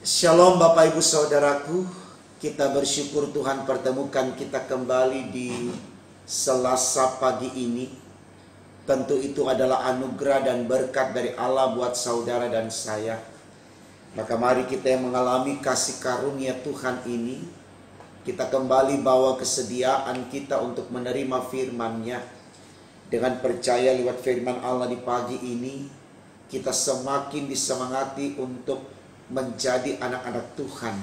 Shalom Bapak Ibu Saudaraku, kita bersyukur Tuhan pertemukan kita kembali di Selasa pagi ini. Tentu itu adalah anugerah dan berkat dari Allah buat saudara dan saya. Maka mari kita yang mengalami kasih karunia Tuhan ini, kita kembali bawa kesediaan kita untuk menerima firman-Nya. Dengan percaya lewat firman Allah di pagi ini, kita semakin disemangati untuk menjadi anak-anak Tuhan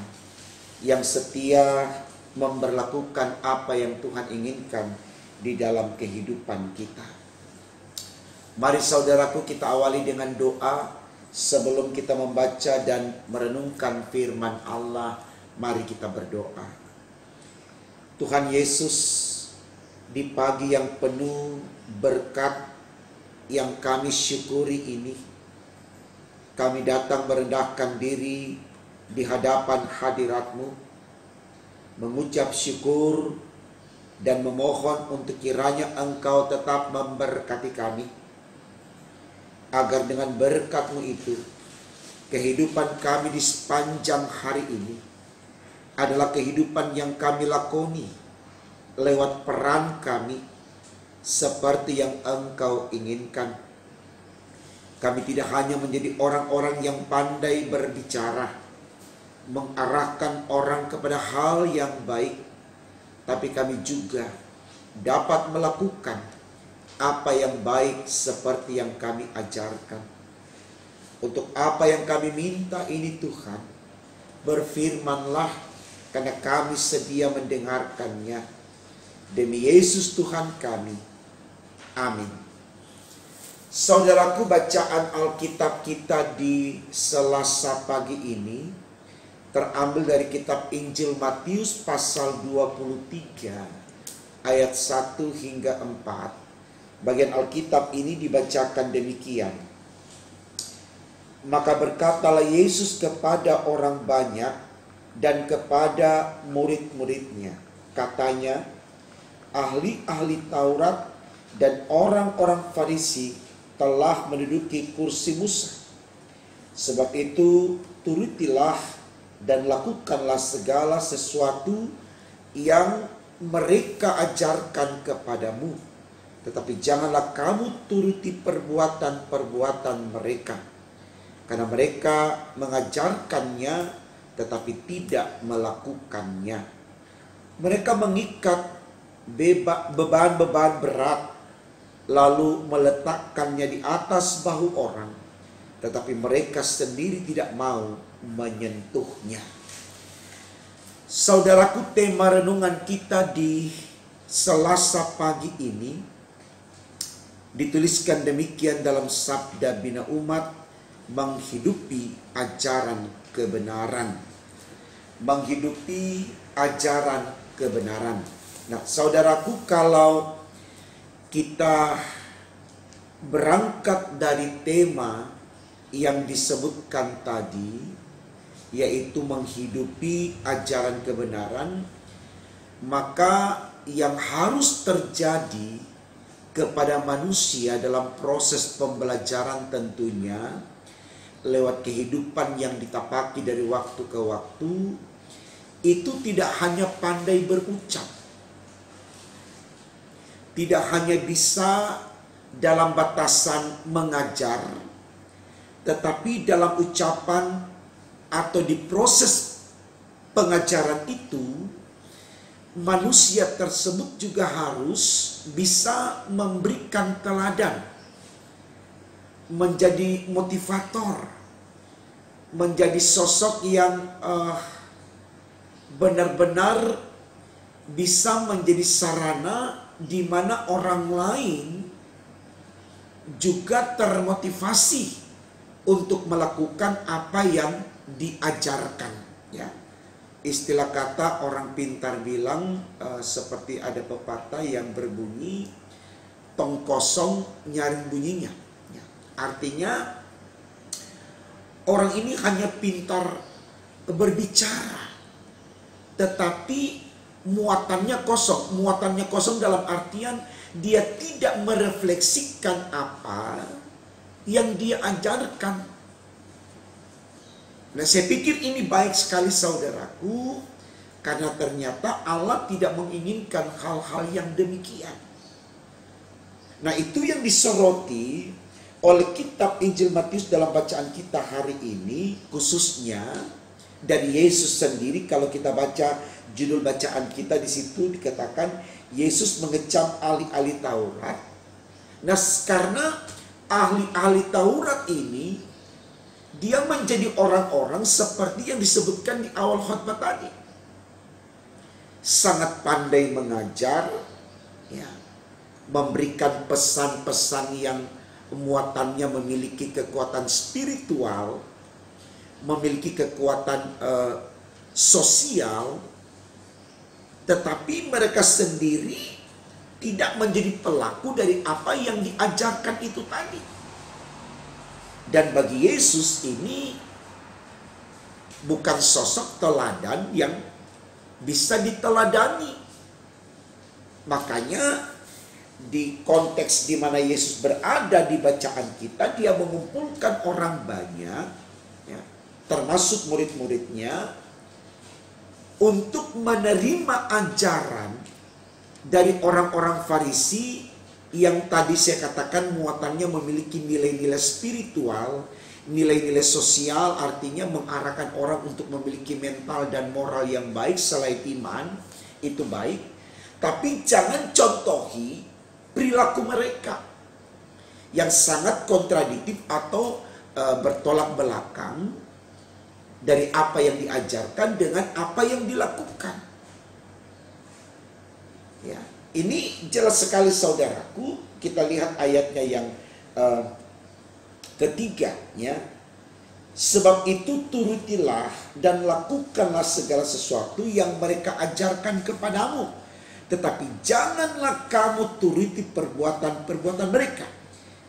yang setia memberlakukan apa yang Tuhan inginkan di dalam kehidupan kita. Mari saudaraku, kita awali dengan doa sebelum kita membaca dan merenungkan firman Allah. Mari kita berdoa. Tuhan Yesus, di pagi yang penuh berkat yang kami syukuri ini, kami datang merendahkan diri di hadapan hadirat-Mu, mengucap syukur dan memohon untuk kiranya Engkau tetap memberkati kami, agar dengan berkat-Mu itu, kehidupan kami di sepanjang hari ini adalah kehidupan yang kami lakoni lewat peran kami seperti yang Engkau inginkan. Kami tidak hanya menjadi orang-orang yang pandai berbicara, mengarahkan orang kepada hal yang baik, tapi kami juga dapat melakukan apa yang baik seperti yang kami ajarkan. Untuk apa yang kami minta ini Tuhan, berfirman-Lah, karena kami sedia mendengarkannya. Demi Yesus Tuhan kami. Amin. Saudaraku, bacaan Alkitab kita di Selasa pagi ini terambil dari kitab Injil Matius pasal 23 ayat 1 hingga 4. Bagian Alkitab ini dibacakan demikian. Maka berkatalah Yesus kepada orang banyak dan kepada murid-muridnya. Katanya, ahli-ahli Taurat dan orang-orang Farisi telah menduduki kursi Musa. Sebab itu turutilah dan lakukanlah segala sesuatu yang mereka ajarkan kepadamu. Tetapi janganlah kamu turuti perbuatan-perbuatan mereka, karena mereka mengajarkannya tetapi tidak melakukannya. Mereka mengikat beban-beban berat lalu meletakkannya di atas bahu orang, tetapi mereka sendiri tidak mau menyentuhnya. Saudaraku, tema renungan kita di Selasa pagi ini dituliskan demikian dalam Sabda Bina Umat, menghidupi ajaran kebenaran. Menghidupi ajaran kebenaran. Nah, saudaraku, kalau kita berangkat dari tema yang disebutkan tadi, yaitu menghidupi ajaran kebenaran, maka yang harus terjadi kepada manusia dalam proses pembelajaran tentunya lewat kehidupan yang ditapaki dari waktu ke waktu, itu tidak hanya pandai berucap, tidak hanya bisa dalam batasan mengajar, tetapi dalam ucapan atau di proses pengajaran itu, manusia tersebut juga harus bisa memberikan teladan, menjadi motivator, menjadi sosok yang benar-benar bisa menjadi sarana di mana orang lain juga termotivasi untuk melakukan apa yang diajarkan. Ya, istilah kata orang pintar bilang seperti ada pepatah yang berbunyi, tong kosong nyaring bunyinya. Ya, artinya orang ini hanya pintar berbicara, tetapi muatannya kosong. Muatannya kosong dalam artian dia tidak merefleksikan apa yang dia ajarkan. Nah, saya pikir ini baik sekali saudaraku, karena ternyata Allah tidak menginginkan hal-hal yang demikian. Nah, itu yang disoroti oleh kitab Injil Matius dalam bacaan kita hari ini, khususnya dari Yesus sendiri. Kalau kita baca judul bacaan kita, di situ dikatakan Yesus mengecam ahli-ahli Taurat. Nah, karena ahli-ahli Taurat ini dia menjadi orang-orang seperti yang disebutkan di awal khotbah tadi. Sangat pandai mengajar, ya, memberikan pesan-pesan yang muatannya memiliki kekuatan spiritual, memiliki kekuatan sosial, tetapi mereka sendiri tidak menjadi pelaku dari apa yang diajarkan itu tadi. Dan bagi Yesus ini bukan sosok teladan yang bisa diteladani. Makanya di konteks di mana Yesus berada di bacaan kita, dia mengumpulkan orang banyak, ya, termasuk murid-muridnya, untuk menerima ajaran dari orang-orang Farisi yang tadi saya katakan muatannya memiliki nilai-nilai spiritual, nilai-nilai sosial, artinya mengarahkan orang untuk memiliki mental dan moral yang baik selain iman, itu baik. Tapi jangan contohi perilaku mereka yang sangat kontradiktif atau bertolak belakang dari apa yang diajarkan dengan apa yang dilakukan. Ya. Ini jelas sekali saudaraku, kita lihat ayatnya yang ketiga, ya. Sebab itu turutilah dan lakukanlah segala sesuatu yang mereka ajarkan kepadamu. Tetapi janganlah kamu turuti perbuatan-perbuatan mereka.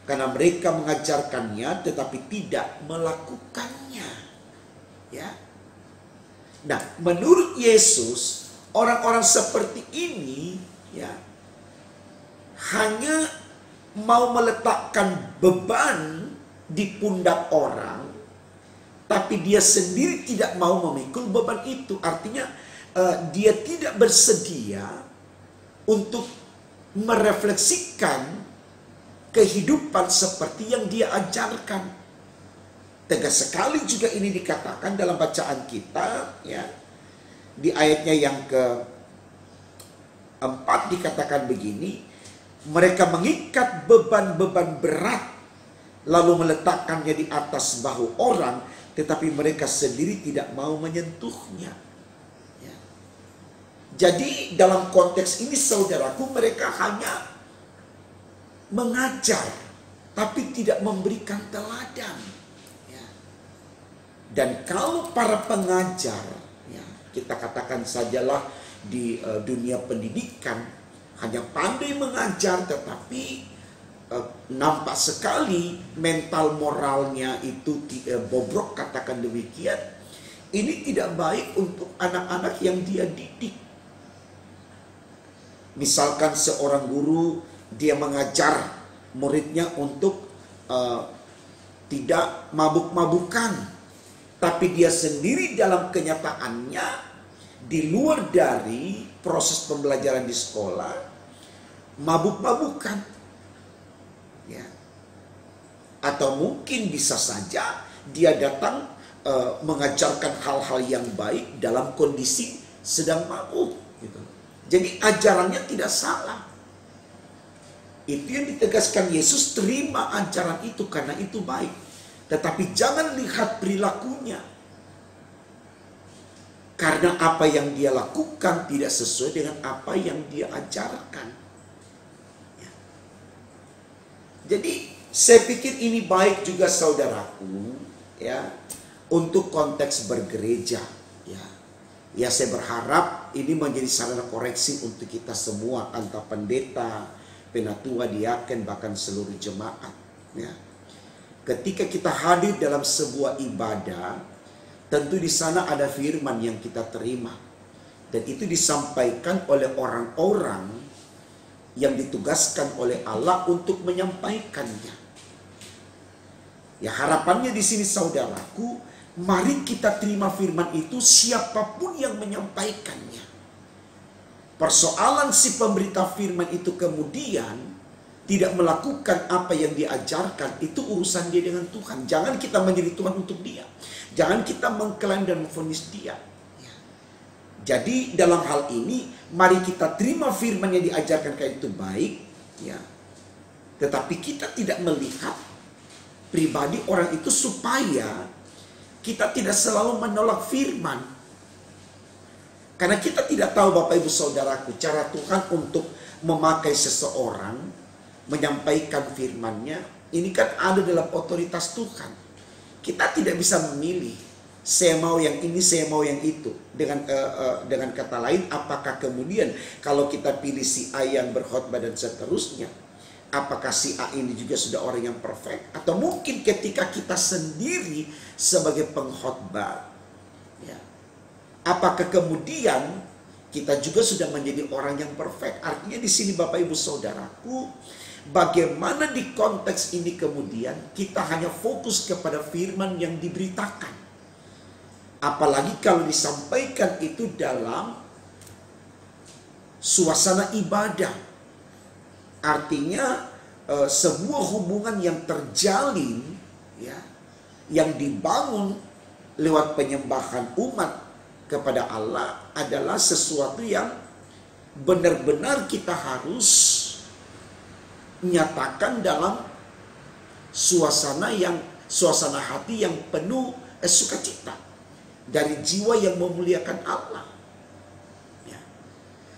Karena mereka mengajarkannya tetapi tidak melakukannya. Ya. Nah, menurut Yesus, orang-orang seperti ini, ya, hanya mau meletakkan beban di pundak orang, tapi dia sendiri tidak mau memikul beban itu. Artinya dia tidak bersedia untuk merefleksikan kehidupan seperti yang dia ajarkan. Tegas sekali juga ini dikatakan dalam bacaan kita, ya, di ayatnya yang ke-4 dikatakan begini, mereka mengikat beban-beban berat lalu meletakkannya di atas bahu orang, tetapi mereka sendiri tidak mau menyentuhnya. Ya. Jadi dalam konteks ini saudaraku, mereka hanya mengajar tapi tidak memberikan teladan. Ya. Dan kalau para pengajar, ya, kita katakan sajalah di dunia pendidikan, hanya pandai mengajar tetapi nampak sekali mental moralnya itu bobrok, katakan demikian. Ini tidak baik untuk anak-anak yang dia didik. Misalkan seorang guru, dia mengajar muridnya untuk tidak mabuk-mabukan, tapi dia sendiri dalam kenyataannya di luar dari proses pembelajaran di sekolah mabuk-mabukan. Ya. Atau mungkin bisa saja dia datang mengajarkan hal-hal yang baik dalam kondisi sedang mabuk, gitu. Jadi ajarannya tidak salah. Itu yang ditegaskan Yesus, terima ajaran itu karena itu baik. Tetapi jangan lihat perilakunya. Karena apa yang dia lakukan tidak sesuai dengan apa yang dia ajarkan. Ya. Jadi saya pikir ini baik juga saudaraku, ya, untuk konteks bergereja. Ya. Ya, saya berharap ini menjadi sarana koreksi untuk kita semua, antara pendeta, penatua, diaken, bahkan seluruh jemaat. Ya. Ketika kita hadir dalam sebuah ibadah, tentu di sana ada firman yang kita terima. Dan itu disampaikan oleh orang-orang yang ditugaskan oleh Allah untuk menyampaikannya. Ya, harapannya di sini saudaraku, Mari kita terima firman itu siapapun yang menyampaikannya. Persoalan si pemberita firman itu kemudian tidak melakukan apa yang diajarkan, itu urusan dia dengan Tuhan. Jangan kita menjadi Tuhan untuk dia. Jangan kita mengklaim dan memvonis dia. Jadi dalam hal ini, mari kita terima firman yang diajarkan kayak itu baik, ya. Tetapi kita tidak melihat pribadi orang itu supaya kita tidak selalu menolak firman. Karena kita tidak tahu Bapak Ibu Saudaraku, cara Tuhan untuk memakai seseorang, menyampaikan firman-Nya, ini kan ada dalam otoritas Tuhan. Kita tidak bisa memilih, saya mau yang ini, saya mau yang itu. Dengan kata lain, apakah kemudian kalau kita pilih si A yang berkhotbah dan seterusnya, apakah si A ini juga sudah orang yang perfect? Atau mungkin ketika kita sendiri sebagai pengkhotbah, ya, apakah kemudian kita juga sudah menjadi orang yang perfect? Artinya di sini Bapak Ibu Saudaraku, bagaimana di konteks ini kemudian kita hanya fokus kepada firman yang diberitakan. Apalagi kalau disampaikan itu dalam suasana ibadah. Artinya sebuah hubungan yang terjalin, ya, yang dibangun lewat penyembahan umat kepada Allah adalah sesuatu yang benar-benar kita harus nyatakan dalam suasana hati yang penuh sukacita dari jiwa yang memuliakan Allah.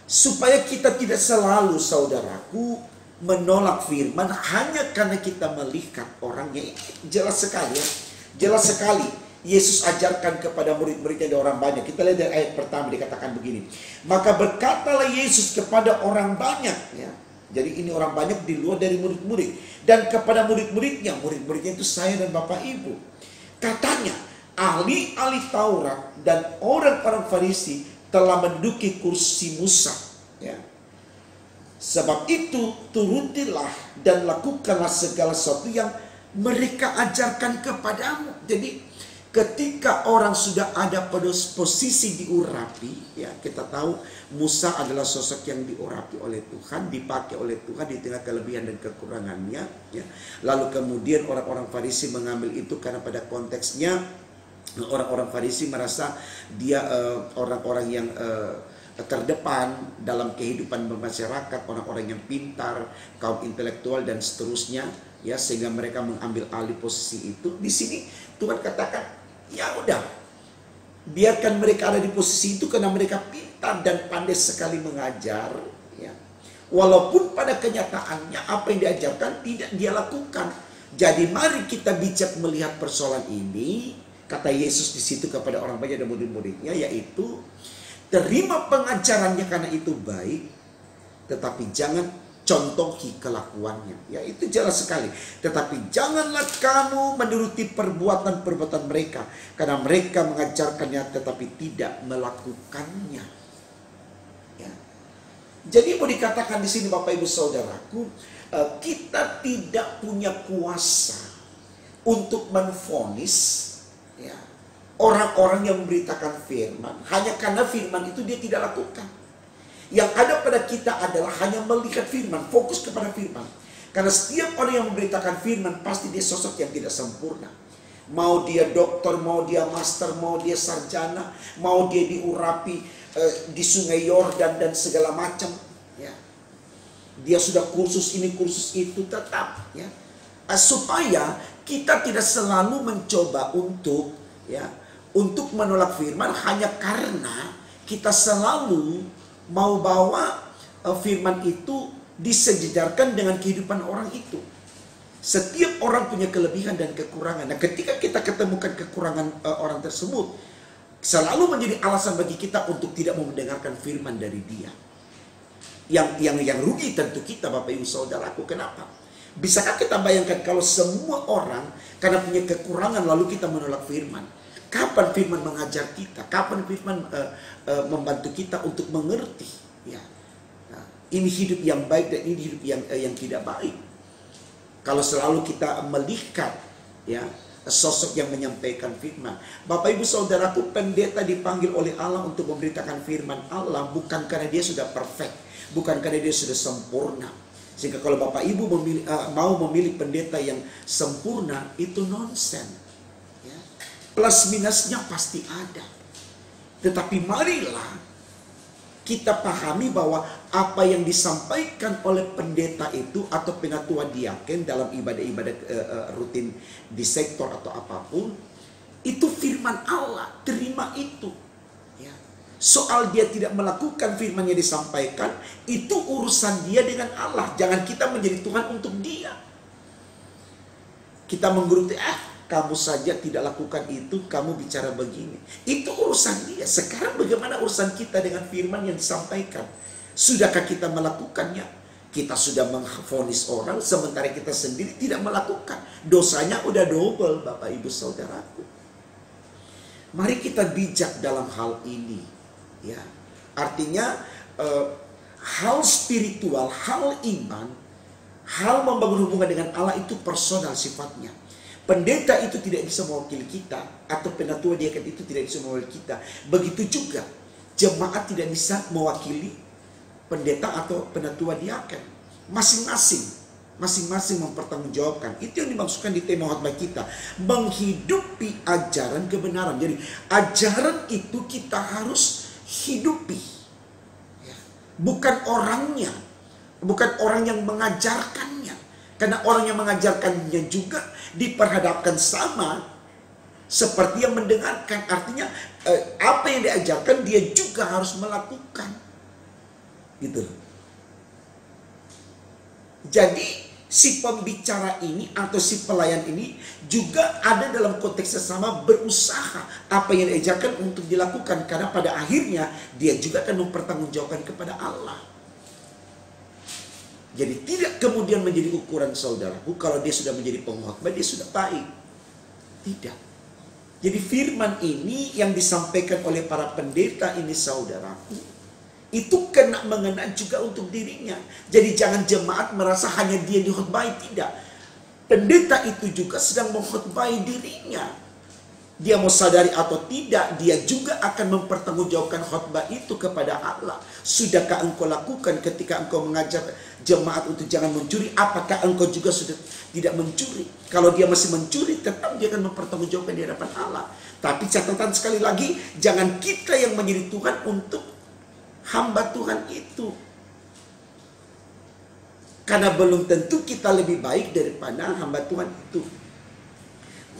Supaya kita tidak selalu, saudaraku, menolak firman hanya karena kita melihat orangnya. Jelas sekali, ya. Jelas sekali. Yesus ajarkan kepada murid-muridnya ada orang banyak. Kita lihat dari ayat pertama dikatakan begini. Maka berkatalah Yesus kepada orang banyak. Ya. Jadi ini orang banyak di luar dari murid-murid. Dan kepada murid-muridnya. Murid-muridnya itu saya dan Bapak Ibu. Katanya, ahli-ahli Taurat dan orang-orang Farisi telah menduduki kursi Musa. Ya. Sebab itu turutilah dan lakukanlah segala sesuatu yang mereka ajarkan kepadamu. Jadi ketika orang sudah ada pada posisi diurapi, ya, kita tahu Musa adalah sosok yang diurapi oleh Tuhan, dipakai oleh Tuhan di tengah kelebihan dan kekurangannya. Ya. Lalu kemudian orang-orang Farisi mengambil itu karena pada konteksnya orang-orang Farisi merasa dia orang-orang yang terdepan dalam kehidupan bermasyarakat, orang-orang yang pintar, kaum intelektual dan seterusnya, ya, sehingga mereka mengambil alih posisi itu. Di sini Tuhan katakan, ya udah, biarkan mereka ada di posisi itu karena mereka pintar dan pandai sekali mengajar, ya. Walaupun pada kenyataannya apa yang diajarkan tidak dia lakukan. Jadi mari kita bijak melihat persoalan ini. Kata Yesus di situ kepada orang banyak dan murid-muridnya, yaitu terima pengajarannya karena itu baik, tetapi jangan contohi kelakuannya. Ya, itu jelas sekali. Tetapi janganlah kamu menuruti perbuatan-perbuatan mereka, karena mereka mengajarkannya tetapi tidak melakukannya. Ya. Jadi mau dikatakan di sini Bapak Ibu Saudaraku, kita tidak punya kuasa untuk menvonis, ya, orang-orang yang memberitakan firman hanya karena firman itu dia tidak lakukan. Yang ada pada kita adalah hanya melihat firman, fokus kepada firman. Karena setiap orang yang memberitakan firman pasti dia sosok yang tidak sempurna. Mau dia dokter, mau dia master, mau dia sarjana, mau dia diurapi di Sungai Yordan dan segala macam, ya. Dia sudah kursus ini, kursus itu, tetap, ya. Supaya kita tidak selalu mencoba untuk, ya, untuk menolak firman hanya karena kita selalu mau bawa firman itu disejajarkan dengan kehidupan orang itu. Setiap orang punya kelebihan dan kekurangan. Nah, ketika kita ketemukan kekurangan orang tersebut, selalu menjadi alasan bagi kita untuk tidak mau mendengarkan firman dari dia. Yang rugi tentu kita, Bapak Ibu Saudaraku. Kenapa? Bisakah kita bayangkan kalau semua orang karena punya kekurangan lalu kita menolak firman? Kapan firman mengajar kita? Kapan firman membantu kita untuk mengerti? Ya, nah, ini hidup yang baik dan ini hidup yang tidak baik. Kalau selalu kita melihat, ya, sosok yang menyampaikan firman. Bapak ibu saudaraku, pendeta dipanggil oleh Allah untuk memberitakan firman Allah bukan karena dia sudah perfect, bukan karena dia sudah sempurna. Sehingga kalau bapak ibu mau memilih pendeta yang sempurna, itu nonsen. Ya. Plus minusnya pasti ada. Tetapi marilah kita pahami bahwa apa yang disampaikan oleh pendeta itu atau penatua diaken dalam ibadah-ibadah rutin di sektor atau apapun, itu firman Allah, terima itu. Ya. Soal dia tidak melakukan firman yang disampaikan, itu urusan dia dengan Allah. Jangan kita menjadi Tuhan untuk dia. Kita menggeruti, kamu saja tidak lakukan itu, kamu bicara begini. Itu urusan dia. Sekarang bagaimana urusan kita dengan firman yang disampaikan? Sudahkah kita melakukannya? Kita sudah mengvonis orang, sementara kita sendiri tidak melakukan. Dosanya udah double, Bapak Ibu Saudaraku. Mari kita bijak dalam hal ini. Ya, artinya hal spiritual, hal iman, hal membangun hubungan dengan Allah itu personal sifatnya. Pendeta itu tidak bisa mewakili kita, atau penatua diaken itu tidak bisa mewakili kita. Begitu juga jemaat tidak bisa mewakili pendeta atau penatua diaken. Masing-masing mempertanggungjawabkan. Itu yang dimaksudkan di tema khotbah kita, menghidupi ajaran kebenaran. Jadi ajaran itu kita harus hidupi, bukan orangnya, bukan orang yang mengajarkannya. Karena orang yang mengajarkannya juga diperhadapkan sama seperti yang mendengarkan. Artinya apa yang diajarkan dia juga harus melakukan. Gitu. Jadi si pembicara ini atau si pelayan ini juga ada dalam konteks yang sama, berusaha apa yang diajarkan untuk dilakukan. Karena pada akhirnya dia juga akan mempertanggungjawabkan kepada Allah. Jadi tidak kemudian menjadi ukuran saudaraku kalau dia sudah menjadi pengkhotbah dia sudah baik. Tidak. Jadi firman ini yang disampaikan oleh para pendeta ini saudaraku, itu kena mengena juga untuk dirinya. Jadi jangan jemaat merasa hanya dia dikhotbahi, tidak. Pendeta itu juga sedang mengkhotbahi dirinya. Dia mau sadari atau tidak, dia juga akan mempertanggungjawabkan khotbah itu kepada Allah. Sudahkah engkau lakukan ketika engkau mengajar jemaat untuk jangan mencuri? Apakah engkau juga sudah tidak mencuri? Kalau dia masih mencuri, tetap dia akan mempertanggungjawabkan di hadapan Allah. Tapi catatan sekali lagi, jangan kita yang menjadi Tuhan untuk hamba Tuhan itu. Karena belum tentu kita lebih baik daripada hamba Tuhan itu.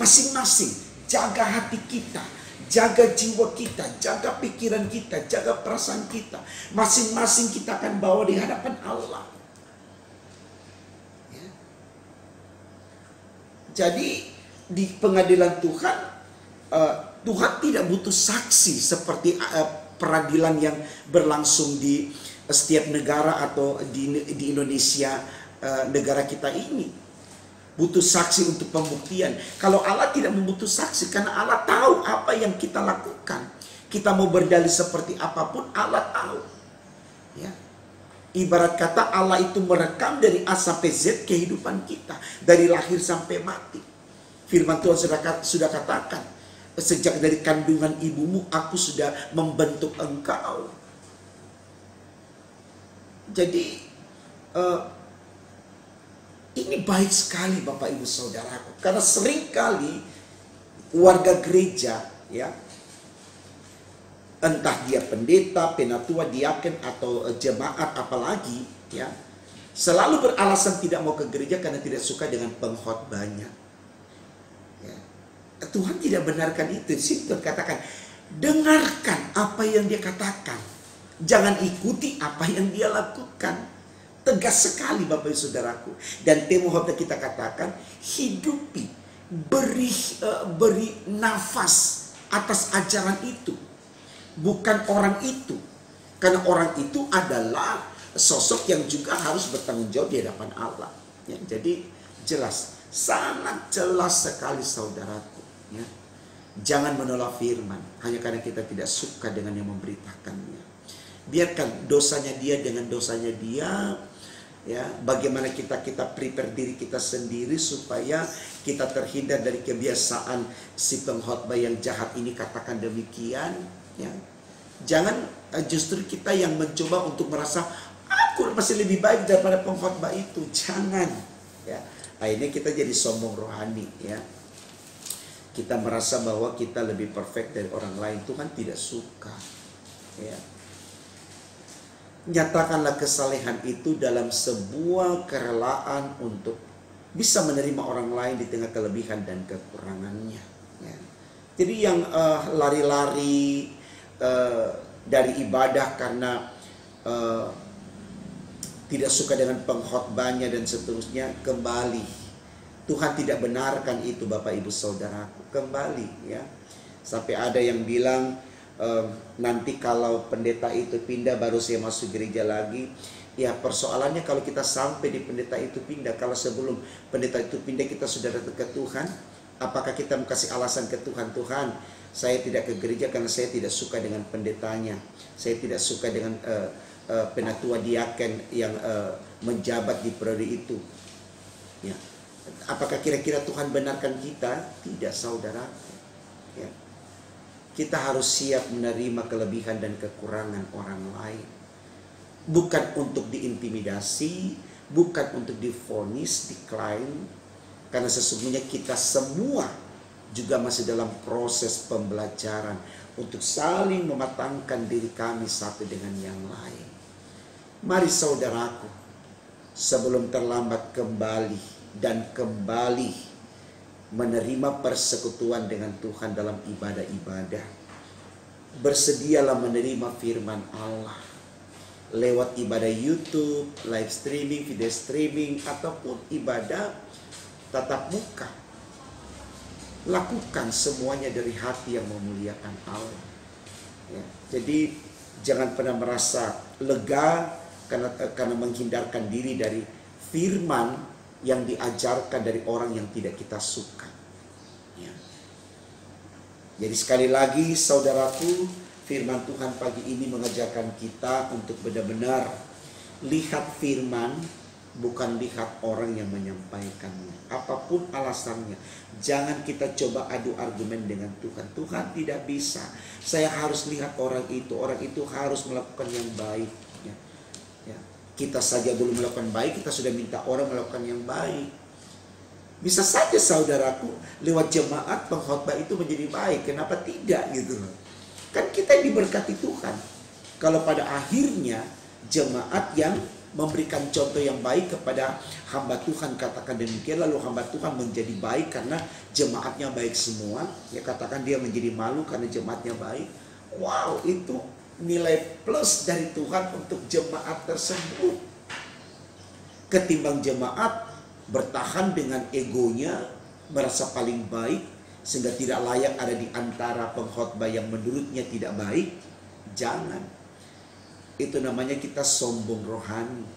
Masing-masing jaga hati kita, jaga jiwa kita, jaga pikiran kita, jaga perasaan kita. Masing-masing kita akan bawa di hadapan Allah. Ya. Jadi di pengadilan Tuhan, Tuhan tidak butuh saksi seperti peradilan yang berlangsung di setiap negara atau di Indonesia, negara kita ini. Butuh saksi untuk pembuktian. Kalau Allah tidak membutuh saksi, karena Allah tahu apa yang kita lakukan. Kita mau berdalih seperti apapun, Allah tahu. Ya. Ibarat kata Allah itu merekam dari A sampai Z kehidupan kita, dari lahir sampai mati. Firman Tuhan sudah katakan, sejak dari kandungan ibumu aku sudah membentuk engkau. Jadi ini baik sekali Bapak Ibu Saudaraku. Karena seringkali warga gereja, ya, entah dia pendeta, penatua, diaken atau jemaat apalagi, ya, selalu beralasan tidak mau ke gereja karena tidak suka dengan pengkhotbahnya. Ya. Tuhan tidak benarkan itu. Tuhan katakan, dengarkan apa yang dia katakan, jangan ikuti apa yang dia lakukan. Tegas sekali Bapak Ibu Saudaraku. Dan tema khotbah kita katakan, hidupi, beri nafas atas ajaran itu, bukan orang itu. Karena orang itu adalah sosok yang juga harus bertanggung jawab di hadapan Allah. Ya, jadi jelas, sangat jelas sekali saudaraku. Ya. Jangan menolak firman hanya karena kita tidak suka dengan yang memberitakannya. Biarkan dosanya dia dengan dosanya dia. Ya, bagaimana kita prepare diri kita sendiri supaya kita terhindar dari kebiasaan si pengkhotbah yang jahat ini katakan demikian. Ya, jangan justru kita yang mencoba untuk merasa aku masih lebih baik daripada pengkhotbah itu. Jangan. Ya, akhirnya kita jadi sombong rohani. Ya, kita merasa bahwa kita lebih perfect dari orang lain. Tuhan tidak suka. Ya. Nyatakanlah kesalehan itu dalam sebuah kerelaan untuk bisa menerima orang lain di tengah kelebihan dan kekurangannya. Ya. Jadi yang lari-lari dari ibadah karena tidak suka dengan pengkhotbahnya dan seterusnya, kembali. Tuhan tidak benarkan itu, Bapak Ibu Saudaraku. Kembali, ya. Sampai ada yang bilang, nanti kalau pendeta itu pindah baru saya masuk gereja lagi. Ya, persoalannya kalau kita sampai di pendeta itu pindah, kalau sebelum pendeta itu pindah kita sudah datang ke Tuhan, apakah kita mau kasih alasan ke Tuhan, Tuhan saya tidak ke gereja karena saya tidak suka dengan pendetanya, saya tidak suka dengan penatua diaken yang menjabat di periode itu. Ya, apakah kira-kira Tuhan benarkan kita? Tidak, saudara. Ya. Kita harus siap menerima kelebihan dan kekurangan orang lain. Bukan untuk diintimidasi, bukan untuk divonis, diklaim. Karena sesungguhnya kita semua juga masih dalam proses pembelajaran untuk saling mematangkan diri kami satu dengan yang lain. Mari saudaraku, sebelum terlambat kembali menerima persekutuan dengan Tuhan dalam ibadah-ibadah. Bersedialah menerima firman Allah lewat ibadah YouTube, live streaming, video streaming, ataupun ibadah tatap muka. Lakukan semuanya dari hati yang memuliakan Allah. Ya, jadi jangan pernah merasa lega karena menghindarkan diri dari firman yang diajarkan dari orang yang tidak kita suka. Ya. Jadi sekali lagi saudaraku, firman Tuhan pagi ini mengajarkan kita untuk benar-benar lihat firman, bukan lihat orang yang menyampaikannya. Apapun alasannya, jangan kita coba adu argumen dengan Tuhan. Tuhan tidak bisa. Saya harus lihat orang itu harus melakukan yang baik. Ya. Ya. Kita saja belum melakukan baik, kita sudah minta orang melakukan yang baik. Bisa saja saudaraku, lewat jemaat pengkhotbah itu menjadi baik. Kenapa tidak gitu loh? Kan kita diberkati Tuhan. Kalau pada akhirnya jemaat yang memberikan contoh yang baik kepada hamba Tuhan, katakan demikian, lalu hamba Tuhan menjadi baik karena jemaatnya baik semua. Ya, katakan dia menjadi malu karena jemaatnya baik. Wow, itu nilai plus dari Tuhan untuk jemaat tersebut. Ketimbang jemaat bertahan dengan egonya, merasa paling baik sehingga tidak layak ada di antara pengkhotbah yang menurutnya tidak baik. Jangan. Itu namanya kita sombong rohani.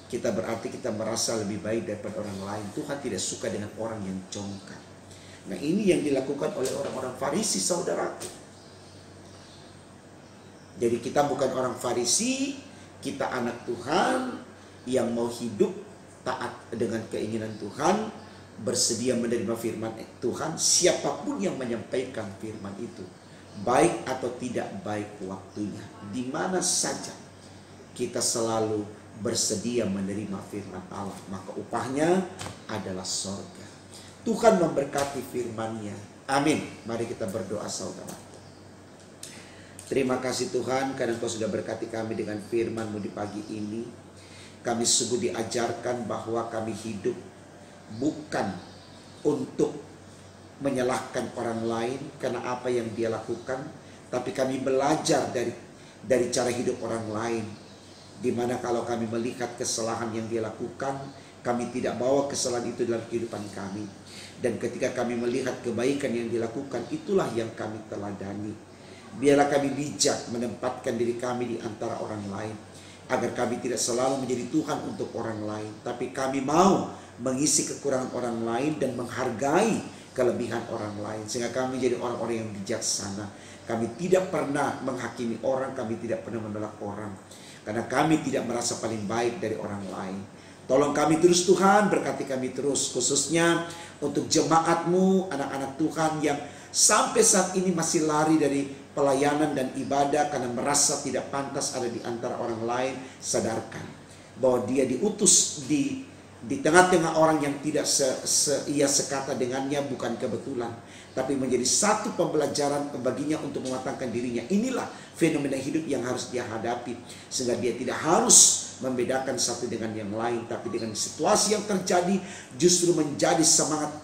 Kita berarti kita merasa lebih baik daripada orang lain. Tuhan tidak suka dengan orang yang congkak. Nah, ini yang dilakukan oleh orang-orang Farisi, saudaraku. Jadi kita bukan orang Farisi, kita anak Tuhan yang mau hidup taat dengan keinginan Tuhan, bersedia menerima firman Tuhan, siapapun yang menyampaikan firman itu, baik atau tidak baik waktunya, di mana saja kita selalu bersedia menerima firman Allah, maka upahnya adalah sorga. Tuhan memberkati firman-Nya. Amin. Mari kita berdoa, saudara. Terima kasih Tuhan karena Engkau sudah berkati kami dengan firman-Mu di pagi ini. Kami sungguh diajarkan bahwa kami hidup bukan untuk menyalahkan orang lain karena apa yang dia lakukan, tapi kami belajar dari cara hidup orang lain. Dimana kalau kami melihat kesalahan yang dia lakukan, kami tidak bawa kesalahan itu dalam kehidupan kami. Dan ketika kami melihat kebaikan yang dilakukan, itulah yang kami teladani. Biarlah kami bijak menempatkan diri kami di antara orang lain, agar kami tidak selalu menjadi Tuhan untuk orang lain, tapi kami mau mengisi kekurangan orang lain dan menghargai kelebihan orang lain, sehingga kami jadi orang-orang yang bijaksana. Kami tidak pernah menghakimi orang, kami tidak pernah menolak orang. Karena kami tidak merasa paling baik dari orang lain. Tolong kami terus Tuhan, berkati kami terus. Khususnya untuk jemaat-Mu, anak-anak Tuhan yang sampai saat ini masih lari dari pelayanan dan ibadah karena merasa tidak pantas ada di antara orang lain. Sadarkan bahwa dia diutus di tengah-tengah orang yang tidak ia sekata dengannya, bukan kebetulan, tapi menjadi satu pembelajaran baginya untuk mematangkan dirinya. Inilah fenomena hidup yang harus dia hadapi, sehingga dia tidak harus membedakan satu dengan yang lain, tapi dengan situasi yang terjadi justru menjadi semangat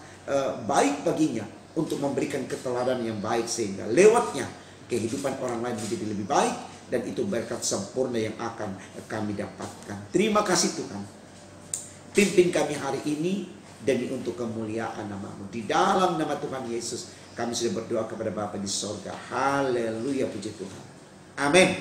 baik baginya untuk memberikan keteladanan yang baik, sehingga lewatnya kehidupan orang lain menjadi lebih baik, dan itu berkat sempurna yang akan kami dapatkan. Terima kasih Tuhan. Pimpin kami hari ini demi untuk kemuliaan nama-Mu. Di dalam nama Tuhan Yesus kami sudah berdoa kepada Bapa di sorga. Haleluya, puji Tuhan. Amin.